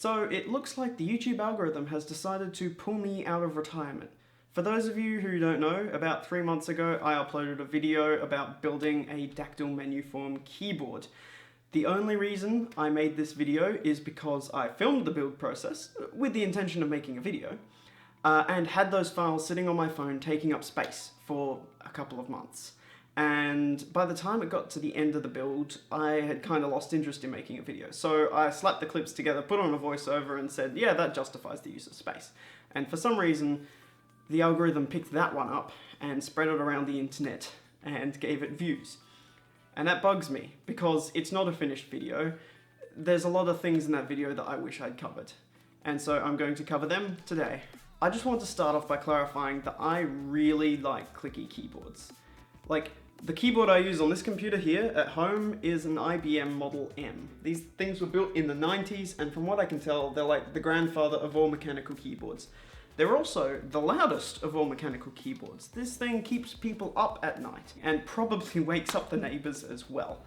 So it looks like the YouTube algorithm has decided to pull me out of retirement. For those of you who don't know, about 3 months ago I uploaded a video about building a dactyl menu form keyboard. The only reason I made this video is because I filmed the build process with the intention of making a video and had those files sitting on my phone taking up space for a couple of months. And by the time it got to the end of the build, I had kind of lost interest in making a video. So I slapped the clips together, put on a voiceover and said, yeah, that justifies the use of space. And for some reason, the algorithm picked that one up and spread it around the internet and gave it views. And that bugs me because it's not a finished video. There's a lot of things in that video that I wish I'd covered. And so I'm going to cover them today. I just want to start off by clarifying that I really like clicky keyboards. Like, the keyboard I use on this computer here at home is an IBM Model M. These things were built in the 90s, and from what I can tell, they're like the grandfather of all mechanical keyboards. They're also the loudest of all mechanical keyboards. This thing keeps people up at night, and probably wakes up the neighbors as well.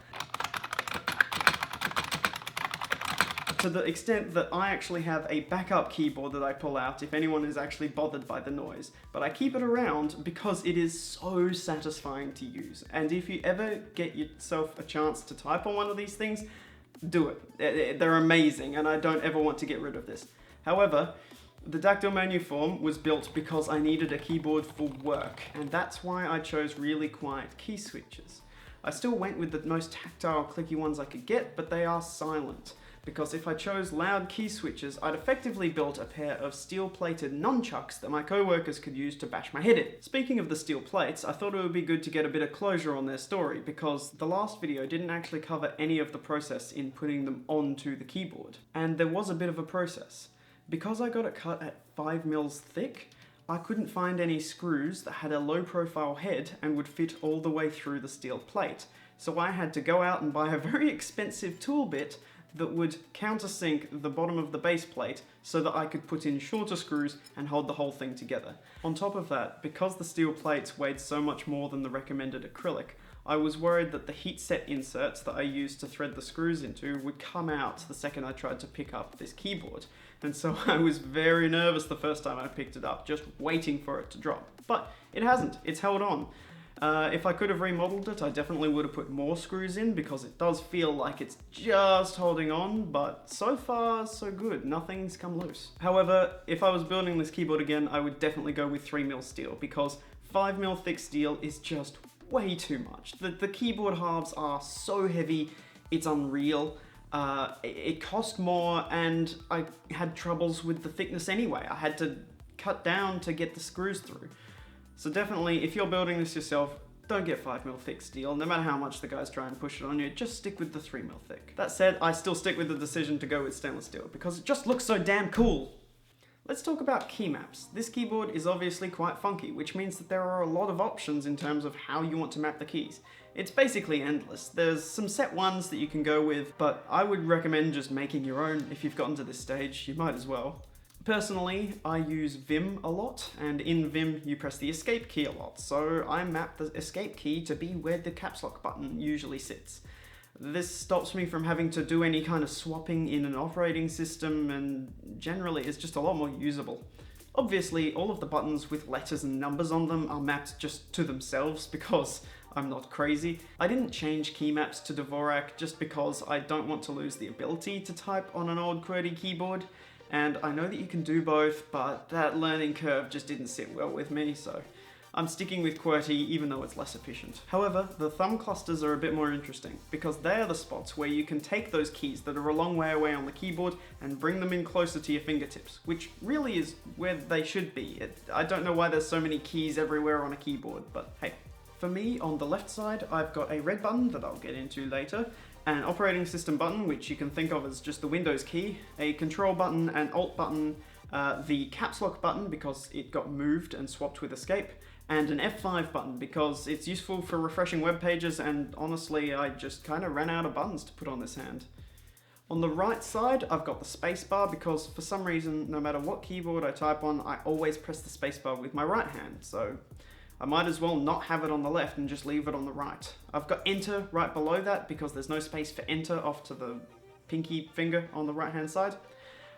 To the extent that I actually have a backup keyboard that I pull out if anyone is actually bothered by the noise. But I keep it around because it is so satisfying to use. And if you ever get yourself a chance to type on one of these things, do it. They're amazing and I don't ever want to get rid of this. However, the dactyl menu form was built because I needed a keyboard for work, and that's why I chose really quiet key switches. I still went with the most tactile clicky ones I could get, but they are silent. Because if I chose loud key switches, I'd effectively built a pair of steel-plated nunchucks that my co-workers could use to bash my head in. Speaking of the steel plates, I thought it would be good to get a bit of closure on their story, because the last video didn't actually cover any of the process in putting them onto the keyboard. And there was a bit of a process. Because I got it cut at 5 mils thick, I couldn't find any screws that had a low-profile head and would fit all the way through the steel plate. So I had to go out and buy a very expensive tool bit that would countersink the bottom of the base plate so that I could put in shorter screws and hold the whole thing together. On top of that, because the steel plates weighed so much more than the recommended acrylic, I was worried that the heat set inserts that I used to thread the screws into would come out the second I tried to pick up this keyboard. And so I was very nervous the first time I picked it up, just waiting for it to drop. But it hasn't, it's held on. If I could have remodeled it, I definitely would have put more screws in because it does feel like it's just holding on, but so far so good, nothing's come loose. However, if I was building this keyboard again, I would definitely go with 3 mil steel because 5 mil thick steel is just way too much. The keyboard halves are so heavy, it's unreal. It cost more and I had troubles with the thickness anyway. I had to cut down to get the screws through. So definitely, if you're building this yourself, don't get 5 mil thick steel. No matter how much the guys try and push it on you, just stick with the 3 mil thick. That said, I still stick with the decision to go with stainless steel because it just looks so damn cool. Let's talk about key maps. This keyboard is obviously quite funky, which means that there are a lot of options in terms of how you want to map the keys. It's basically endless. There's some set ones that you can go with, but I would recommend just making your own. If you've gotten to this stage, you might as well. Personally, I use Vim a lot, and in Vim you press the escape key a lot, so I map the escape key to be where the caps lock button usually sits. This stops me from having to do any kind of swapping in an operating system, and generally is just a lot more usable. Obviously, all of the buttons with letters and numbers on them are mapped just to themselves because I'm not crazy. I didn't change key maps to Dvorak just because I don't want to lose the ability to type on an old QWERTY keyboard. And I know that you can do both, but that learning curve just didn't sit well with me, so I'm sticking with QWERTY even though it's less efficient. However, the thumb clusters are a bit more interesting, because they are the spots where you can take those keys that are a long way away on the keyboard and bring them in closer to your fingertips, which really is where they should be. I don't know why there's so many keys everywhere on a keyboard, but hey. For me, on the left side, I've got a red button that I'll get into later, an operating system button, which you can think of as just the Windows key, a control button, an alt button, the caps lock button because it got moved and swapped with escape, and an F5 button because it's useful for refreshing web pages, and honestly I just kind of ran out of buttons to put on this hand. On the right side, I've got the spacebar because for some reason, no matter what keyboard I type on, I always press the spacebar with my right hand, so I might as well not have it on the left and just leave it on the right. I've got enter right below that because there's no space for enter off to the pinky finger on the right hand side.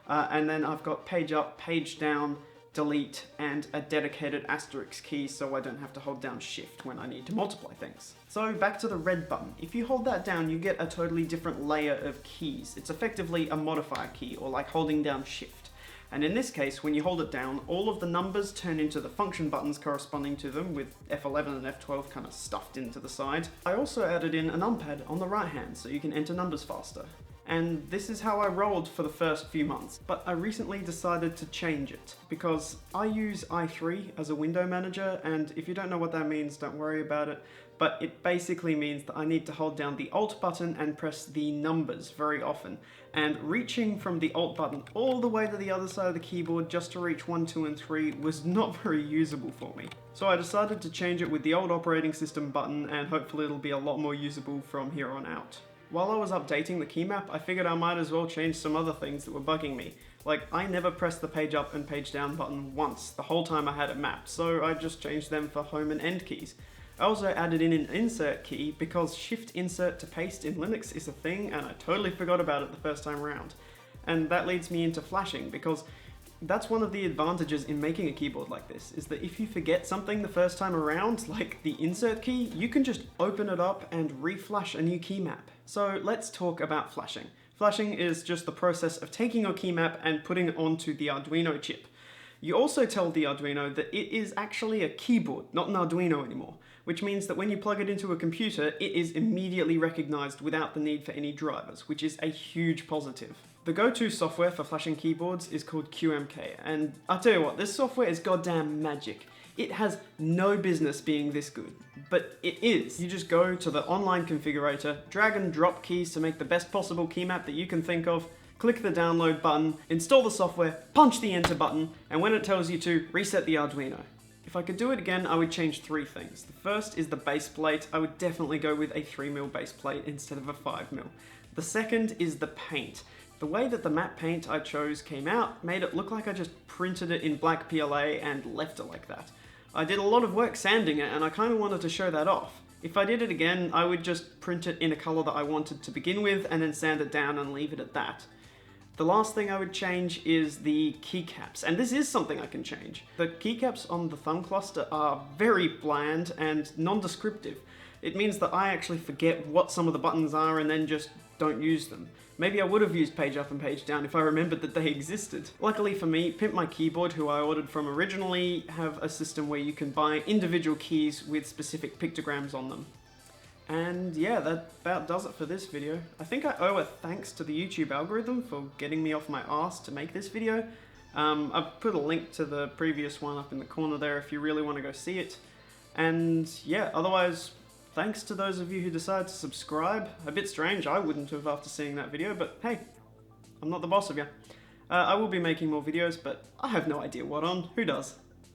And then I've got page up, page down, delete, and a dedicated asterisk key so I don't have to hold down shift when I need to multiply things. So back to the red button. If you hold that down, you get a totally different layer of keys. It's effectively a modifier key, or like holding down shift. And in this case, when you hold it down, all of the numbers turn into the function buttons corresponding to them, with F11 and F12 kind of stuffed into the side. I also added in a numpad on the right hand so you can enter numbers faster. And this is how I rolled for the first few months. But I recently decided to change it because I use i3 as a window manager, and if you don't know what that means, don't worry about it. But it basically means that I need to hold down the Alt button and press the numbers very often. And reaching from the Alt button all the way to the other side of the keyboard just to reach 1, 2, and 3 was not very usable for me. So I decided to change it with the old operating system button, and hopefully it'll be a lot more usable from here on out. While I was updating the key map, I figured I might as well change some other things that were bugging me. Like, I never pressed the page up and page down button once the whole time I had it mapped, so I just changed them for home and end keys. I also added in an insert key because shift insert to paste in Linux is a thing, and I totally forgot about it the first time around. And that leads me into flashing, because that's one of the advantages in making a keyboard like this, is that if you forget something the first time around, like the insert key, you can just open it up and reflash a new key map. So let's talk about flashing. Flashing is just the process of taking your key map and putting it onto the Arduino chip. You also tell the Arduino that it is actually a keyboard, not an Arduino anymore, which means that when you plug it into a computer, it is immediately recognized without the need for any drivers, which is a huge positive. The go-to software for flashing keyboards is called QMK, and I'll tell you what, this software is goddamn magic. It has no business being this good, but it is. You just go to the online configurator, drag and drop keys to make the best possible key map that you can think of, click the download button, install the software, punch the enter button, and when it tells you to, reset the Arduino. If I could do it again, I would change 3 things. The first is the base plate. I would definitely go with a 3mm base plate instead of a 5mm. The second is the paint. The way that the matte paint I chose came out made it look like I just printed it in black PLA and left it like that. I did a lot of work sanding it, and I kind of wanted to show that off. If I did it again, I would just print it in a color that I wanted to begin with and then sand it down and leave it at that. The last thing I would change is the keycaps, and this is something I can change. The keycaps on the thumb cluster are very bland and non-descriptive. It means that I actually forget what some of the buttons are and then just don't use them. Maybe I would have used page up and page down if I remembered that they existed. Luckily for me, Pimp My Keyboard, who I ordered from originally, have a system where you can buy individual keys with specific pictograms on them. And yeah, that about does it for this video. I think I owe a thanks to the YouTube algorithm for getting me off my arse to make this video. I've put a link to the previous one up in the corner there if you really want to go see it. And yeah, otherwise, thanks to those of you who decided to subscribe. A bit strange, I wouldn't have after seeing that video, but hey, I'm not the boss of you. I will be making more videos, but I have no idea what on. Who does?